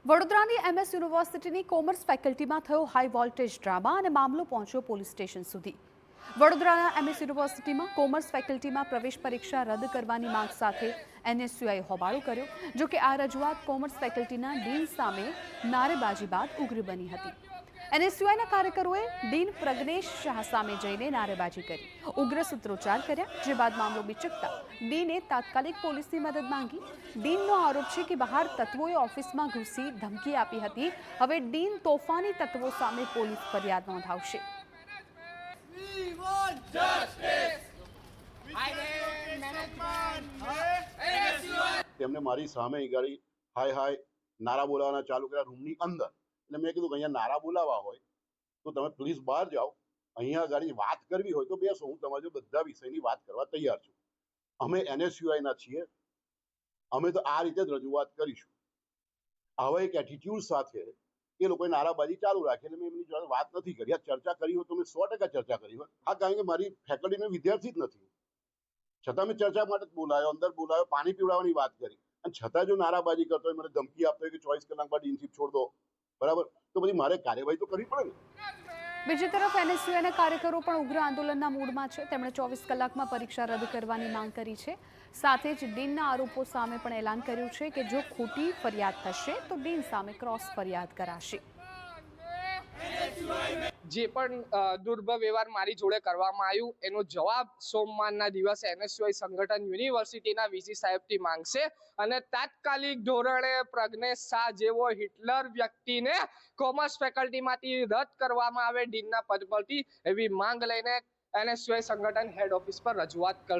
વડોદરાની MS યુનિવર્સિટીની commerce ફેકલ્ટીમાં થયો હાઈ વોલ્ટેજ ડ્રામા અને મામલો પહોંચ્યો પોલીસ સ્ટેશન સુધી। વડોદરાના MS યુનિવર્સિટીમાં કોમર્સ ફેકલ્ટીમાં પ્રવેશ પરીક્ષા રદ કરવાની માંગ સાથે NSUIએ હોબાળો કર્યો। જો કે આ રજૂઆત કોમર્સ ફેકલ્ટીના ડીન સામે નારેબાજી બાદ ઉગ્ર બની હતી। NSUIના કાર્યકરોએ ડીન પ્રજ્ઞેશ શાહ સામે જઈને નારેબાજી કરી, ઉગ્ર સૂત્રોચ્ચાર કર્યા, જે બાદ મામલો બિચકતા ડીને તાત્કાલિક પોલીસની મદદ માંગી। ડીનનો આરોપ છે કે બહાર તત્વોએ ઓફિસમાં ઘૂસી ધમકી આપી હતી। હવે ડીન તોફાની તત્વો સામે પોલીસ ફરિયાદ નોંધાવશે। તેમને મારી સામે ગાડી હાય હાય નારા બોલાવવાના ચાલુ કર્યા રૂમની અંદર। એટલે મેં કીધું કે અહીંયા નારા બોલાવવા હોય તો તમે પ્લીઝ બહાર જાઓ, અહીંયા ગાડી વાત કરવી હોય તો બેસો, હું તમારી બધા વિષયની વાત કરવા તૈયાર છું। અમે NSUIના છીએ, અમે તો આ રીતે જ રજૂઆત કરીશું। આવા એક એટીટ્યુડ સાથે એ લોકોએ નારાબાજી ચાલુ રાખી એટલે મેં એમની જોડે વાત નથી કરી। આ ચર્ચા કરી હોય તો મેં 100% ચર્ચા કરી હોય। હા, કારણ કે મારી ફેકલ્ટીનો વિદ્યાર્થી જ નથી, છતાં મેં ચર્ચા માટે જ બોલાયો, અંદર બોલાયો, પાણી પીવડાવવાની વાત કરી, અને છતાં જો નારાબાજી કરતો હોય, મને ધમકી આપતો હોય કે 24 કલાક બાદ ઇન્સિપ છોડ દો, બરાબર, તો બધી મારે કાર્યવાહી તો કરવી પડે ને। બીજી તરફ NSUIના કાર્યકરો પણ ઉગ્ર આંદોલનના મૂડમાં છે। તેમણે 24 કલાકમાં પરીક્ષા રદ કરવાની માંગ કરી છે। સાથે જ ડીનના આરોપો સામે પણ એલાન કર્યું છે કે જો ખોટી ફરિયાદ થશે તો ડીન સામે ક્રોસ ફરિયાદ કરાશે। જે પણ દુર્ભવ વ્યવહાર મારી જોડે કરવામાં આવ્યું એનો જવાબ સોમવારના દિવસે NSUI સંગઠન યુનિવર્સિટીના VC સાહેબથી માંગશે, અને તાત્કાલિક ધોરણે પ્રજ્ઞેશ શાહ જેવો હિટલર વ્યક્તિને કોમર્સ ફેકલ્ટીમાંથી રદ કરવામાં આવે ડીનના પદ પરથી, એવી માંગ લઈને NSUI સંગઠન હેડ ઓફિસ પર રજૂઆત કરશે।